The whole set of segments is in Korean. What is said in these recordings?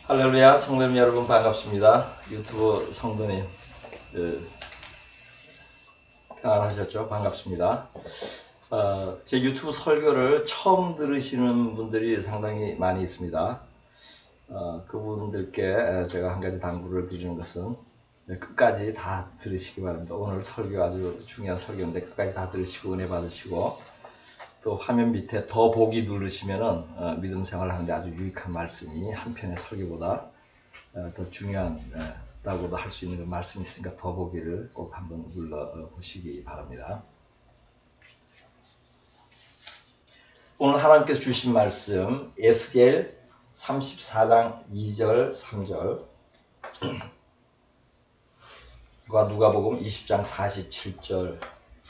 할렐루야, 성도님 여러분 반갑습니다. 유튜브 성도님 평안하셨죠? 반갑습니다. 제 유튜브 설교를 처음 들으시는 분들이 상당히 많이 있습니다. 그분들께 제가 한 가지 당부를 드리는 것은 끝까지 다 들으시기 바랍니다. 오늘 설교 아주 중요한 설교인데 끝까지 다 들으시고 은혜 받으시고, 또 화면 밑에 더 보기 누르시면은 믿음 생활을 하는데 아주 유익한 말씀이 한 편의 설교보다 더 중요하다고도 할 수 있는 말씀이 있으니까 더 보기를 꼭 한번 눌러 보시기 바랍니다. 오늘 하나님께서 주신 말씀 에스겔 34장 2절 3절과 누가복음 20장 47절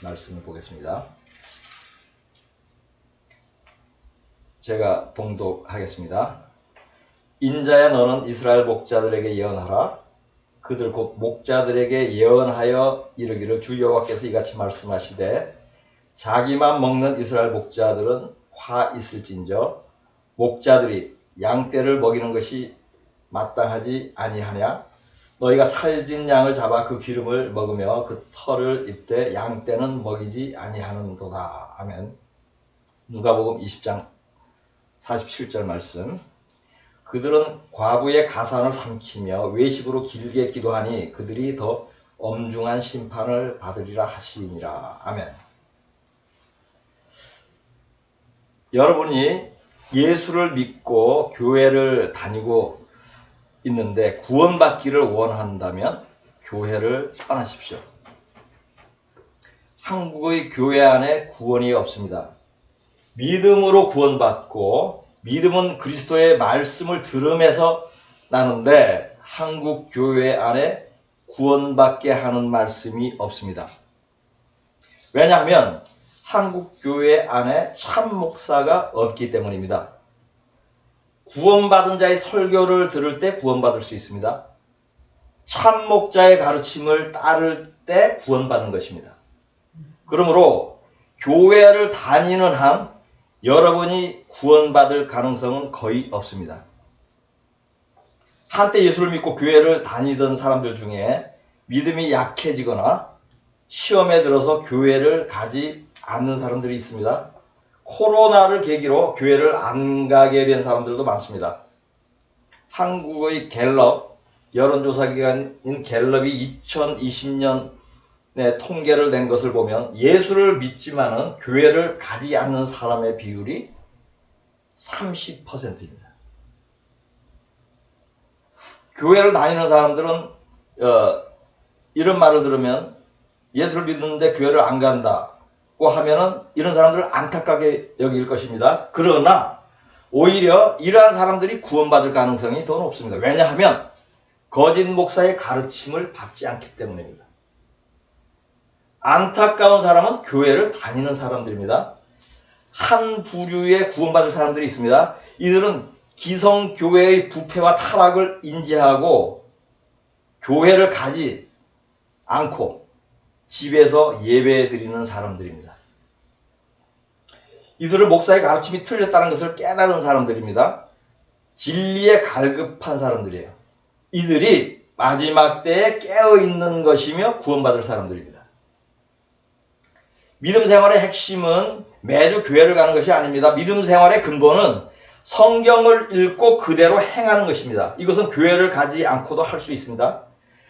말씀을 보겠습니다. 제가 봉독하겠습니다. 인자야, 너는 이스라엘 목자들에게 예언하라. 그들 곧 목자들에게 예언하여 이르기를, 주 여호와께서 이같이 말씀하시되, 자기만 먹는 이스라엘 목자들은 화 있을진저 목자들이 양떼를 먹이는 것이 마땅하지 아니하냐? 너희가 살진 양을 잡아 그 기름을 먹으며 그 털을 입되 양떼는 먹이지 아니하는도다. 아멘. 누가복음 20장 47절 말씀. 그들은 과부의 가산을 삼키며 외식으로 길게 기도하니 그들이 더 엄중한 심판을 받으리라 하시니라. 아멘. 여러분이 예수를 믿고 교회를 다니고 있는데 구원받기를 원한다면 교회를 떠나십시오. 한국의 교회 안에 구원이 없습니다. 믿음으로 구원받고, 믿음은 그리스도의 말씀을 들음에서 나는데 한국 교회 안에 구원받게 하는 말씀이 없습니다. 왜냐하면 한국 교회 안에 참 목사가 없기 때문입니다. 구원받은 자의 설교를 들을 때 구원받을 수 있습니다. 참 목자의 가르침을 따를 때 구원받는 것입니다. 그러므로 교회를 다니는 한 여러분이 구원받을 가능성은 거의 없습니다. 한때 예수를 믿고 교회를 다니던 사람들 중에 믿음이 약해지거나 시험에 들어서 교회를 가지 않는 사람들이 있습니다. 코로나를 계기로 교회를 안 가게 된 사람들도 많습니다. 한국의 갤럽, 여론조사기관인 갤럽이 2020년에 통계를 낸 것을 보면 예수를 믿지만은 교회를 가지 않는 사람의 비율이 30%입니다. 교회를 다니는 사람들은 이런 말을 들으면, 예수를 믿는데 교회를 안 간다고 하면은 이런 사람들을 안타깝게 여길 것입니다. 그러나 오히려 이러한 사람들이 구원받을 가능성이 더 높습니다. 왜냐하면 거짓 목사의 가르침을 받지 않기 때문입니다. 안타까운 사람은 교회를 다니는 사람들입니다. 한 부류의 구원받을 사람들이 있습니다. 이들은 기성교회의 부패와 타락을 인지하고 교회를 가지 않고 집에서 예배 드리는 사람들입니다. 이들은 목사의 가르침이 틀렸다는 것을 깨달은 사람들입니다. 진리에 갈급한 사람들이에요. 이들이 마지막 때에 깨어있는 것이며 구원받을 사람들입니다. 믿음 생활의 핵심은 매주 교회를 가는 것이 아닙니다. 믿음 생활의 근본은 성경을 읽고 그대로 행하는 것입니다. 이것은 교회를 가지 않고도 할 수 있습니다.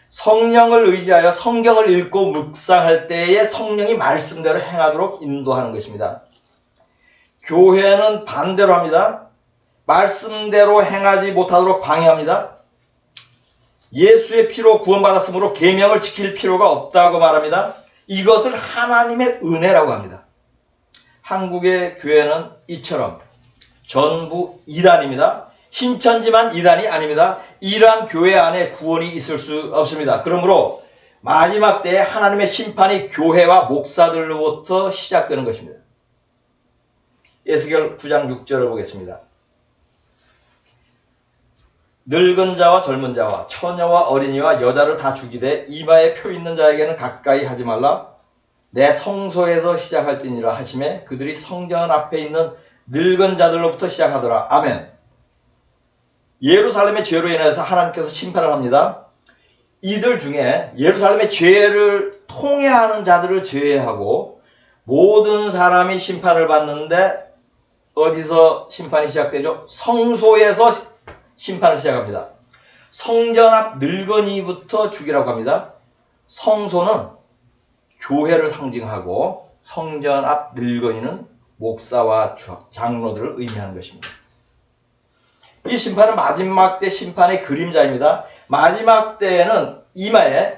성령을 의지하여 성경을 읽고 묵상할 때에 성령이 말씀대로 행하도록 인도하는 것입니다. 교회는 반대로 합니다. 말씀대로 행하지 못하도록 방해합니다. 예수의 피로 구원받았으므로 계명을 지킬 필요가 없다고 말합니다. 이것을 하나님의 은혜라고 합니다. 한국의 교회는 이처럼 전부 이단입니다. 신천지만 이단이 아닙니다. 이러한 교회 안에 구원이 있을 수 없습니다. 그러므로 마지막 때에 하나님의 심판이 교회와 목사들로부터 시작되는 것입니다. 에스겔 9장 6절을 보겠습니다. 늙은 자와 젊은 자와 처녀와 어린이와 여자를 다 죽이되 이마에 표 있는 자에게는 가까이 하지 말라. 내 성소에서 시작할지니라 하시매 그들이 성전 앞에 있는 늙은 자들로부터 시작하더라. 아멘. 예루살렘의 죄로 인해서 하나님께서 심판을 합니다. 이들 중에 예루살렘의 죄를 통해하는 자들을 제외하고 모든 사람이 심판을 받는데 어디서 심판이 시작되죠? 성소에서 심판을 시작합니다. 성전 앞 늙은이부터 죽이라고 합니다. 성소는 교회를 상징하고 성전 앞 늙은이는 목사와 장로들을 의미하는 것입니다. 이 심판은 마지막 때 심판의 그림자입니다. 마지막 때에는 이마에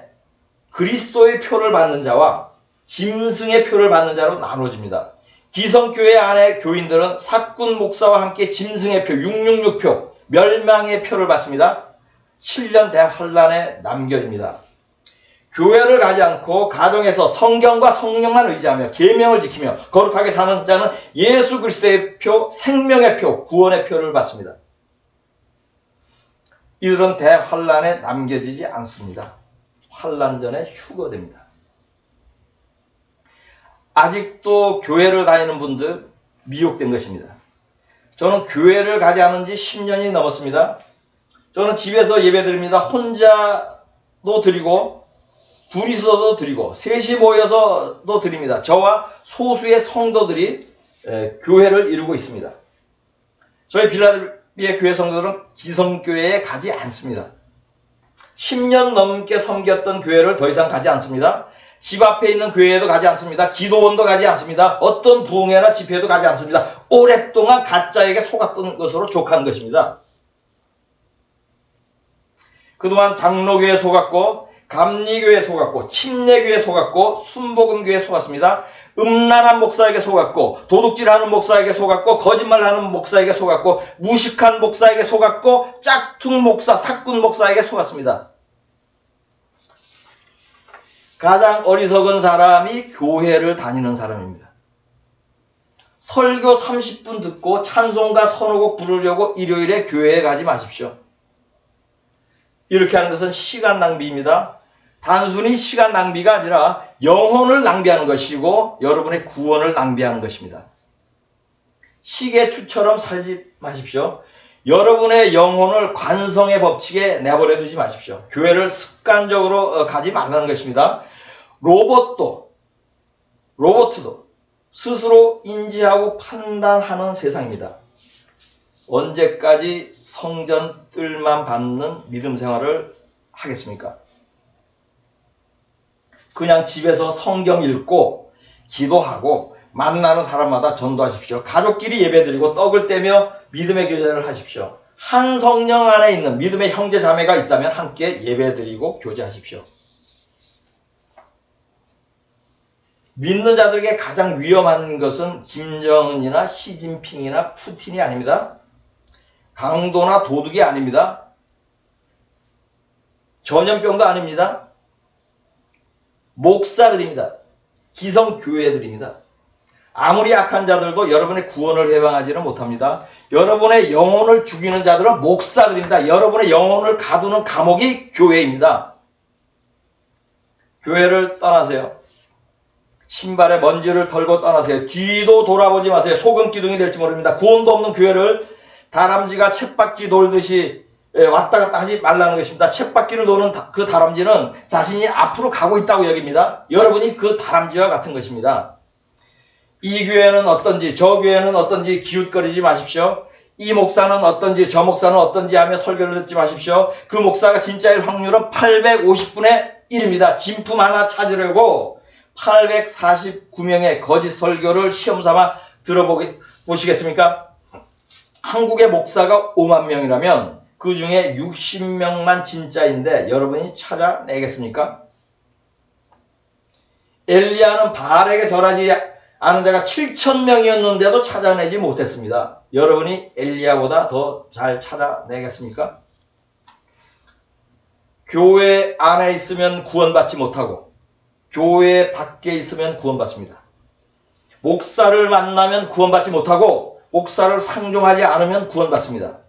그리스도의 표를 받는 자와 짐승의 표를 받는 자로 나눠집니다. 기성교회 안의 교인들은 사꾼 목사와 함께 짐승의 표, 666표, 멸망의 표를 받습니다. 7년 대환란에 남겨집니다. 교회를 가지 않고 가정에서 성경과 성령만 의지하며 계명을 지키며 거룩하게 사는 자는 예수 그리스도의 표, 생명의 표, 구원의 표를 받습니다. 이들은 대환란에 남겨지지 않습니다. 환란 전에 휴거됩니다. 아직도 교회를 다니는 분들 미혹된 것입니다. 저는 교회를 가지 않은 지 10년이 넘었습니다. 저는 집에서 예배드립니다. 혼자도 드리고 둘이서도 드리고 셋이 모여서도 드립니다. 저와 소수의 성도들이 교회를 이루고 있습니다. 저희 빌라델피아 교회 성도들은 기성교회에 가지 않습니다. 10년 넘게 섬겼던 교회를 더 이상 가지 않습니다. 집 앞에 있는 교회에도 가지 않습니다. 기도원도 가지 않습니다. 어떤 부흥회나 집회에도 가지 않습니다. 오랫동안 가짜에게 속았던 것으로 족한 것입니다. 그동안 장로교회에 속았고 감리교회에 속았고 침례교회에 속았고 순복음교회에 속았습니다. 음란한 목사에게 속았고 도둑질하는 목사에게 속았고 거짓말하는 목사에게 속았고 무식한 목사에게 속았고 짝퉁 목사, 사꾼 목사에게 속았습니다. 가장 어리석은 사람이 교회를 다니는 사람입니다. 설교 30분 듣고 찬송가 서너 곡 부르려고 일요일에 교회에 가지 마십시오. 이렇게 하는 것은 시간 낭비입니다. 단순히 시간 낭비가 아니라 영혼을 낭비하는 것이고 여러분의 구원을 낭비하는 것입니다. 시계추처럼 살지 마십시오. 여러분의 영혼을 관성의 법칙에 내버려 두지 마십시오. 교회를 습관적으로 가지 말라는 것입니다. 로봇도 스스로 인지하고 판단하는 세상입니다. 언제까지 성전 뜰만 받는 믿음 생활을 하겠습니까? 그냥 집에서 성경 읽고 기도하고 만나는 사람마다 전도하십시오. 가족끼리 예배드리고 떡을 떼며 믿음의 교제를 하십시오. 한 성령 안에 있는 믿음의 형제 자매가 있다면 함께 예배드리고 교제하십시오. 믿는 자들에게 가장 위험한 것은 김정은이나 시진핑이나 푸틴이 아닙니다. 강도나 도둑이 아닙니다. 전염병도 아닙니다. 목사들입니다. 기성교회들입니다. 아무리 악한 자들도 여러분의 구원을 해방하지는 못합니다. 여러분의 영혼을 죽이는 자들은 목사들입니다. 여러분의 영혼을 가두는 감옥이 교회입니다. 교회를 떠나세요. 신발에 먼지를 털고 떠나세요. 뒤도 돌아보지 마세요. 소금 기둥이 될지 모릅니다. 구원도 없는 교회를 다람쥐가 쳇바퀴 돌듯이 왔다 갔다 하지 말라는 것입니다. 쳇바퀴를 도는 그 다람쥐는 자신이 앞으로 가고 있다고 여깁니다. 여러분이 그 다람쥐와 같은 것입니다. 이 교회는 어떤지 저 교회는 어떤지 기웃거리지 마십시오. 이 목사는 어떤지 저 목사는 어떤지 하며 설교를 듣지 마십시오. 그 목사가 진짜일 확률은 850분의 1입니다. 진품 하나 찾으려고 849명의 거짓 설교를 시험삼아 들어보시겠습니까? 한국의 목사가 5만 명이라면 그 중에 60명만 진짜인데 여러분이 찾아내겠습니까? 엘리야는 바알에게 절하지 않은 자가 7,000명이었는데도 찾아내지 못했습니다. 여러분이 엘리야보다 더 잘 찾아내겠습니까? 교회 안에 있으면 구원받지 못하고 교회 밖에 있으면 구원받습니다. 목사를 만나면 구원받지 못하고 목사를 상종하지 않으면 구원받습니다.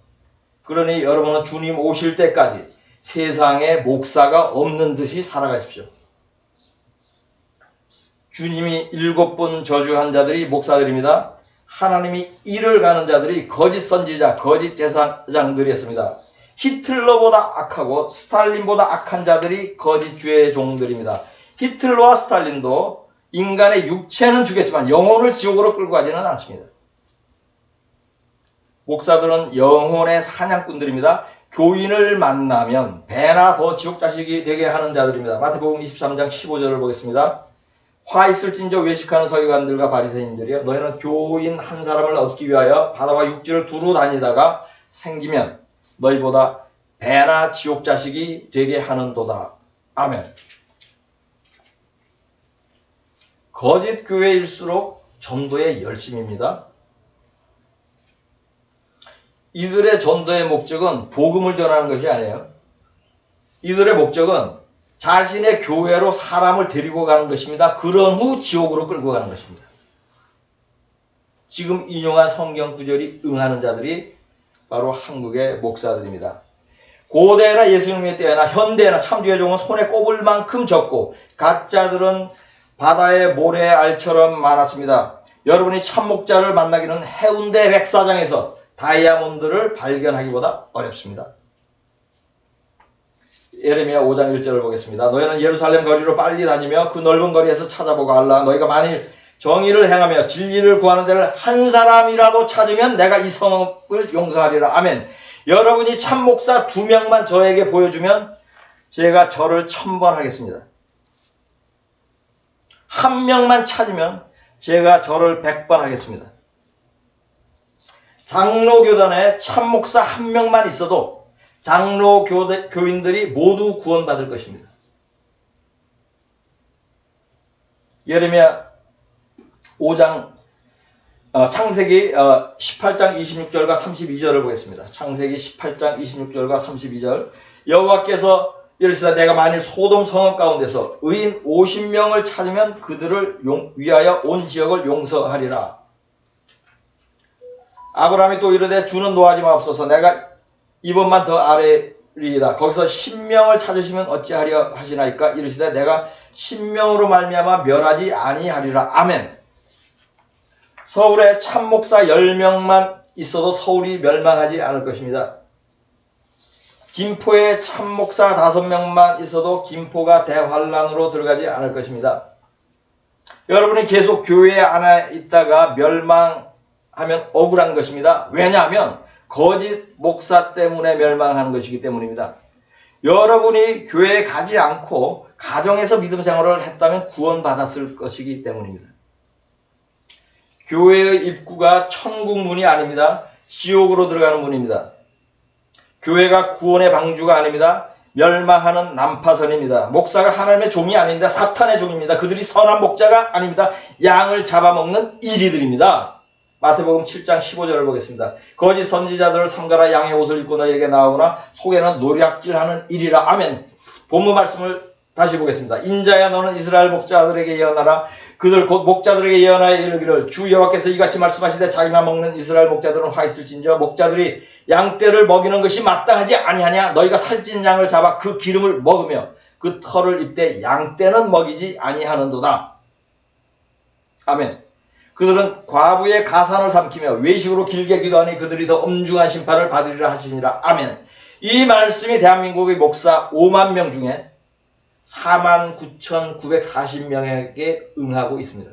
그러니 여러분은 주님 오실 때까지 세상에 목사가 없는 듯이 살아가십시오. 주님이 7번 저주한 자들이 목사들입니다. 하나님이 이를 가는 자들이 거짓 선지자, 거짓 제사장들이었습니다. 히틀러보다 악하고 스탈린보다 악한 자들이 거짓 주의 종들입니다. 히틀러와 스탈린도 인간의 육체는 죽였지만 영혼을 지옥으로 끌고 가지는 않습니다. 목사들은 영혼의 사냥꾼들입니다. 교인을 만나면 배나 더 지옥 자식이 되게 하는 자들입니다. 마태복음 23장 15절을 보겠습니다. 화 있을진저 외식하는 서기관들과 바리새인들이여, 너희는 교인 한 사람을 얻기 위하여 바다와 육지를 두루 다니다가 생기면 너희보다 배나 지옥 자식이 되게 하는도다. 아멘. 거짓 교회일수록 전도의 열심입니다. 이들의 전도의 목적은 복음을 전하는 것이 아니에요. 이들의 목적은 자신의 교회로 사람을 데리고 가는 것입니다. 그런 후 지옥으로 끌고 가는 것입니다. 지금 인용한 성경 구절이 응하는 자들이 바로 한국의 목사들입니다. 고대나 예수님의 때나 현대나 참주의 종은 손에 꼽을 만큼 적고 가짜들은 바다의 모래알처럼 많았습니다. 여러분이 참목자를 만나기는 해운대 백사장에서 다이아몬드를 발견하기보다 어렵습니다. 예레미야 5장 1절을 보겠습니다. 너희는 예루살렘 거리로 빨리 다니며 그 넓은 거리에서 찾아보고 알라. 너희가 만일 정의를 행하며 진리를 구하는 자를 한 사람이라도 찾으면 내가 이 성읍을 용서하리라. 아멘. 여러분이 참목사 2명만 저에게 보여주면 제가 저를 1000번 하겠습니다. 1명만 찾으면 제가 저를 100번 하겠습니다. 장로교단에 참목사 1명만 있어도 장로교인들이 모두 구원받을 것입니다. 예레미야 5장 창세기 18장 26절과 32절을 보겠습니다. 창세기 18장 26절과 32절. 여호와께서 이르시되 내가 만일 소돔 성읍 가운데서 의인 50명을 찾으면 그들을 위하여 온 지역을 용서하리라. 아브라함이 또 이르되 주는 노하지 마옵소서. 내가 이번만 더 아뢰리이다. 거기서 10명을 찾으시면 어찌하려 하시나이까. 이르시되 내가 10명으로 말미암아 멸하지 아니하리라. 아멘. 서울에 참목사 10명만 있어도 서울이 멸망하지 않을 것입니다. 김포에 참목사 5명만 있어도 김포가 대환란으로 들어가지 않을 것입니다. 여러분이 계속 교회 안에 있다가 멸망하면 억울한 것입니다. 왜냐하면 거짓 목사 때문에 멸망하는 것이기 때문입니다. 여러분이 교회에 가지 않고 가정에서 믿음 생활을 했다면 구원받았을 것이기 때문입니다. 교회의 입구가 천국 문이 아닙니다. 지옥으로 들어가는 문입니다. 교회가 구원의 방주가 아닙니다. 멸망하는 난파선입니다. 목사가 하나님의 종이 아닙니다. 사탄의 종입니다. 그들이 선한 목자가 아닙니다. 양을 잡아먹는 이리들입니다. 마태복음 7장 15절을 보겠습니다. 거짓 선지자들을 삼가라. 양의 옷을 입고 너희에게 나오나 속에는 노략질하는 이리라. 아멘. 본문 말씀을 다시 보겠습니다. 인자야 너는 이스라엘 목자들에게 예언하라. 그들 곧 목자들에게 예언하여 이르기를 주 여호와께서 이같이 말씀하시되 자기만 먹는 이스라엘 목자들은 화 있을진저 목자들이 양떼를 먹이는 것이 마땅하지 아니하냐. 너희가 살찐 양을 잡아 그 기름을 먹으며 그 털을 입되 양떼는 먹이지 아니하는도다. 아멘. 그들은 과부의 가산을 삼키며 외식으로 길게 기도하니 그들이 더 엄중한 심판을 받으리라 하시니라. 아멘. 이 말씀이 대한민국의 목사 5만 명 중에 49,940명에게 응하고 있습니다.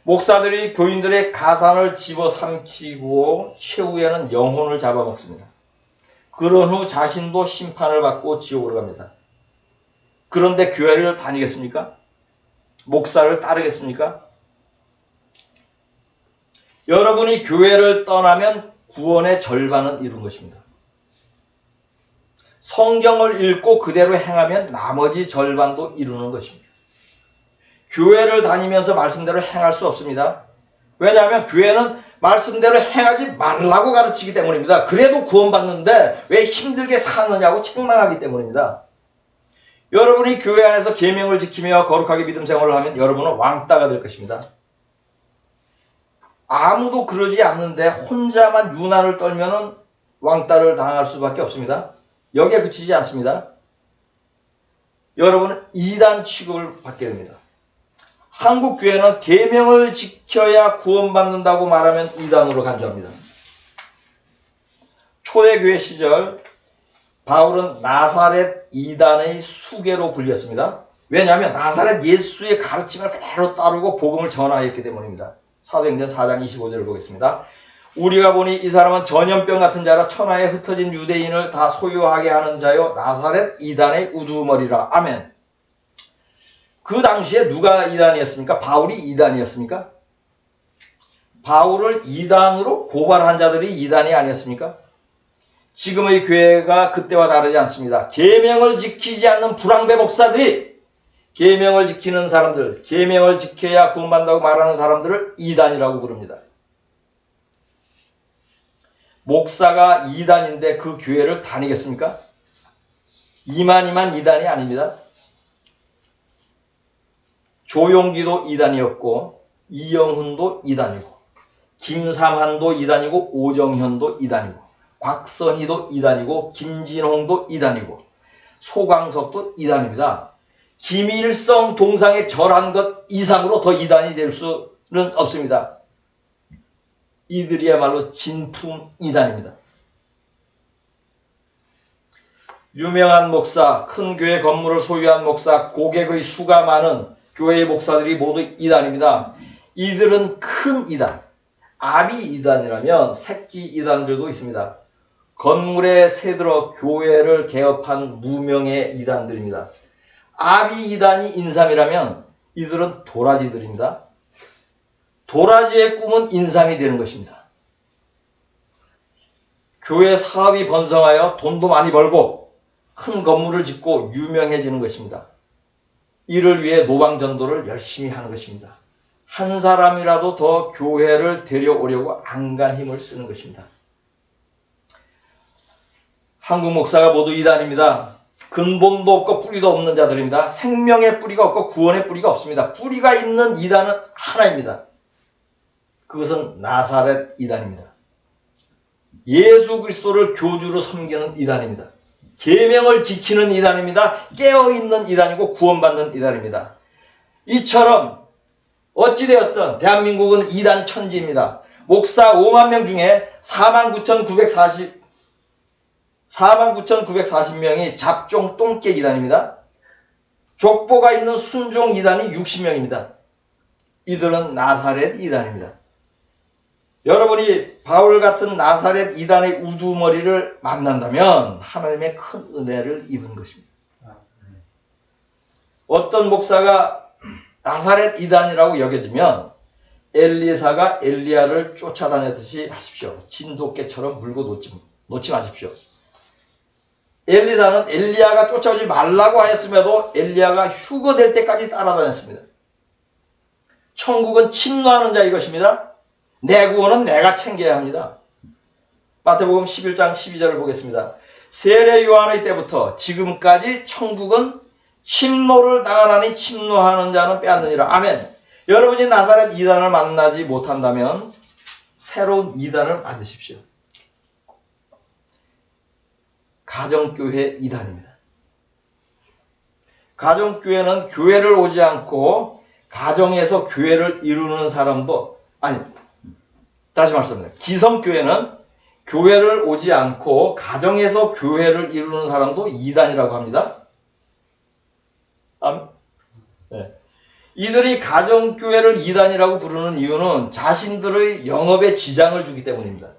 목사들이 교인들의 가산을 집어삼키고 최후에는 영혼을 잡아먹습니다. 그런 후 자신도 심판을 받고 지옥으로 갑니다. 그런데 교회를 다니겠습니까? 목사를 따르겠습니까? 여러분이 교회를 떠나면 구원의 절반은 이룬 것입니다. 성경을 읽고 그대로 행하면 나머지 절반도 이루는 것입니다. 교회를 다니면서 말씀대로 행할 수 없습니다. 왜냐하면 교회는 말씀대로 행하지 말라고 가르치기 때문입니다. 그래도 구원받는데 왜 힘들게 사느냐고 책망하기 때문입니다. 여러분이 교회 안에서 계명을 지키며 거룩하게 믿음 생활을 하면 여러분은 왕따가 될 것입니다. 아무도 그러지 않는데 혼자만 유난을 떨면은 왕따를 당할 수밖에 없습니다. 여기에 그치지 않습니다. 여러분은 이단 취급을 받게 됩니다. 한국 교회는 계명을 지켜야 구원받는다고 말하면 이단으로 간주합니다. 초대교회 시절 바울은 나사렛 이단의 수괴로 불렸습니다. 왜냐하면 나사렛 예수의 가르침을 그대로 따르고 복음을 전하였기 때문입니다. 사도행전 4장 25절을 보겠습니다. 우리가 보니 이 사람은 전염병 같은 자라 천하에 흩어진 유대인을 다 소유하게 하는 자요 나사렛 이단의 우두머리라. 아멘. 그 당시에 누가 이단이었습니까? 바울이 이단이었습니까? 바울을 이단으로 고발한 자들이 이단이 아니었습니까? 지금의 교회가 그때와 다르지 않습니다. 계명을 지키지 않는 불황배 목사들이 계명을 지키는 사람들, 계명을 지켜야 구원받는다고 말하는 사람들을 이단이라고 부릅니다. 목사가 이단인데 그 교회를 다니겠습니까? 이만 이단이 아닙니다. 조용기도 이단이었고 이영훈도 이단이고 김삼한도 이단이고 오정현도 이단이고 곽선희도 이단이고 김진홍도 이단이고 소광석도 이단입니다. 김일성 동상에 절한 것 이상으로 더 이단이 될 수는 없습니다. 이들이야말로 진품 이단입니다. 유명한 목사, 큰 교회 건물을 소유한 목사, 고객의 수가 많은 교회의 목사들이 모두 이단입니다. 이들은 큰 이단, 아비 이단이라면 새끼 이단들도 있습니다. 건물에 새들어 교회를 개업한 무명의 이단들입니다. 아비 이단이 인삼이라면 이들은 도라지들입니다. 도라지의 꿈은 인삼이 되는 것입니다. 교회 사업이 번성하여 돈도 많이 벌고 큰 건물을 짓고 유명해지는 것입니다. 이를 위해 노방전도를 열심히 하는 것입니다. 한 사람이라도 더 교회를 데려오려고 안간 힘을 쓰는 것입니다. 한국 목사가 모두 이단입니다. 근본도 없고 뿌리도 없는 자들입니다. 생명의 뿌리가 없고 구원의 뿌리가 없습니다. 뿌리가 있는 이단은 하나입니다. 그것은 나사렛 이단입니다. 예수 그리스도를 교주로 섬기는 이단입니다. 계명을 지키는 이단입니다. 깨어있는 이단이고 구원받는 이단입니다. 이처럼 어찌되었든 대한민국은 이단 천지입니다. 목사 5만 명 중에 49,940명이 잡종 똥개 이단입니다. 족보가 있는 순종 이단이 60명입니다. 이들은 나사렛 이단입니다. 여러분이 바울 같은 나사렛 이단의 우두머리를 만난다면 하나님의 큰 은혜를 입은 것입니다. 어떤 목사가 나사렛 이단이라고 여겨지면 엘리사가 엘리야를 쫓아다녔듯이 하십시오. 진돗개처럼 물고 놓지 마십시오. 엘리사는 엘리야가 쫓아오지 말라고 하였음에도 엘리야가 휴거될 때까지 따라다녔습니다. 천국은 침노하는 자의 것입니다. 내 구원은 내가 챙겨야 합니다. 마태복음 11장 12절을 보겠습니다. 세례 요한의 때부터 지금까지 천국은 침노를 당하나니 침노하는 자는 빼앗느니라. 아멘. 여러분이 나사렛 이단을 만나지 못한다면 새로운 이단을 만드십시오. 가정교회 이단입니다. 가정교회는 교회를 오지 않고 가정에서 교회를 이루는 사람도 다시 말씀드립니다. 기성교회는 교회를 오지 않고 가정에서 교회를 이루는 사람도 이단이라고 합니다. 네. 이들이 가정교회를 이단이라고 부르는 이유는 자신들의 영업에 지장을 주기 때문입니다.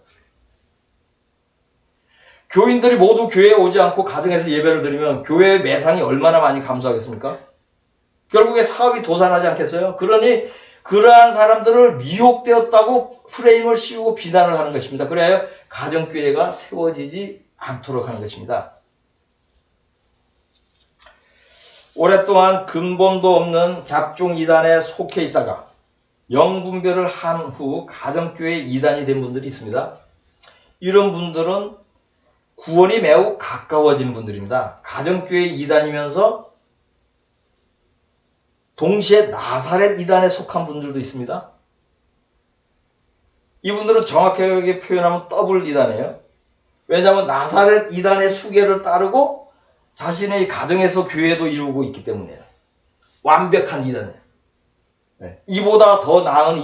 교인들이 모두 교회에 오지 않고 가정에서 예배를 드리면 교회의 매상이 얼마나 많이 감소하겠습니까? 결국에 사업이 도산하지 않겠어요? 그러니 그러한 사람들을 미혹되었다고 프레임을 씌우고 비난을 하는 것입니다. 그래야 가정교회가 세워지지 않도록 하는 것입니다. 오랫동안 근본도 없는 잡종 이단에 속해 있다가 영분별을 한 후 가정교회 이단이 된 분들이 있습니다. 이런 분들은 구원이 매우 가까워진 분들입니다. 가정교회 이단이면서 동시에 나사렛 이단에 속한 분들도 있습니다. 이분들은 정확하게 표현하면 더블 이단이에요. 왜냐하면 나사렛 이단의 수계를 따르고 자신의 가정에서 교회도 이루고 있기 때문이에요. 완벽한 이단이에요. 이보다 더 나은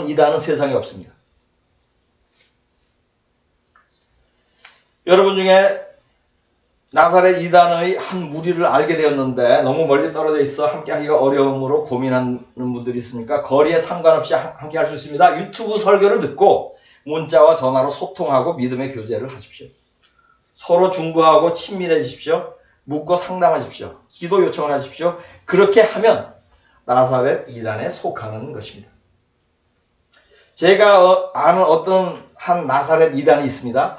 이단은 세상에 없습니다. 여러분 중에 나사렛 이단의 한 무리를 알게 되었는데 너무 멀리 떨어져 있어 함께하기가 어려움으로 고민하는 분들이 있으니까 거리에 상관없이 함께할 수 있습니다. 유튜브 설교를 듣고 문자와 전화로 소통하고 믿음의 교제를 하십시오. 서로 중보하고 친밀해지십시오. 묻고 상담하십시오. 기도 요청을 하십시오. 그렇게 하면 나사렛 이단에 속하는 것입니다. 제가 아는 어떤 한 나사렛 이단이 있습니다.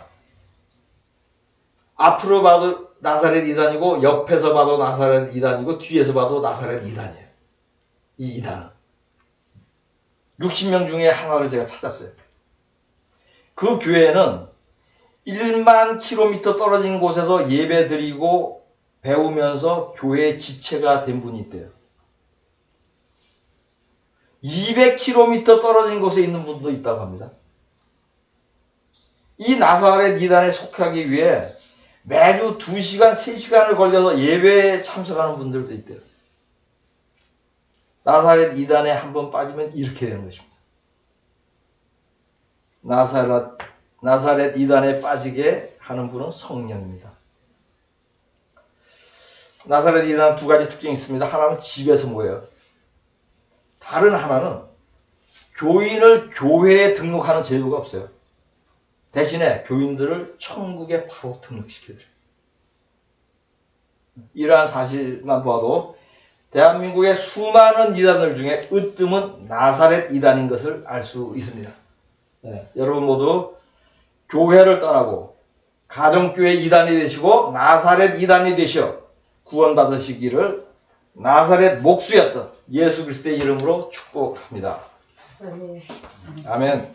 앞으로 봐도 나사렛 이단이고 옆에서 봐도 나사렛 이단이고 뒤에서 봐도 나사렛 이단이에요. 이 이단은 60명 중에 하나를 제가 찾았어요. 그 교회는 1만 킬로미터 떨어진 곳에서 예배 드리고 배우면서 교회의 지체가 된 분이 있대요. 200km 떨어진 곳에 있는 분도 있다고 합니다. 이 나사렛 이단에 속하기 위해 매주 2시간, 3시간을 걸려서 예배에 참석하는 분들도 있대요. 나사렛 이단에 한번 빠지면 이렇게 되는 것입니다. 나사렛 이단에 빠지게 하는 분은 성령입니다. 나사렛 이단은 두 가지 특징이 있습니다. 하나는 집에서 모여요. 다른 하나는 교인을 교회에 등록하는 제도가 없어요. 대신에 교인들을 천국에 바로 등록시켜드려요. 이러한 사실만 보아도 대한민국의 수많은 이단들 중에 으뜸은 나사렛 이단인 것을 알 수 있습니다. 여러분 모두 교회를 떠나고 가정교회 이단이 되시고 나사렛 이단이 되시어 구원받으시기를 나사렛 목수였던 예수 그리스도의 이름으로 축복합니다. 아멘.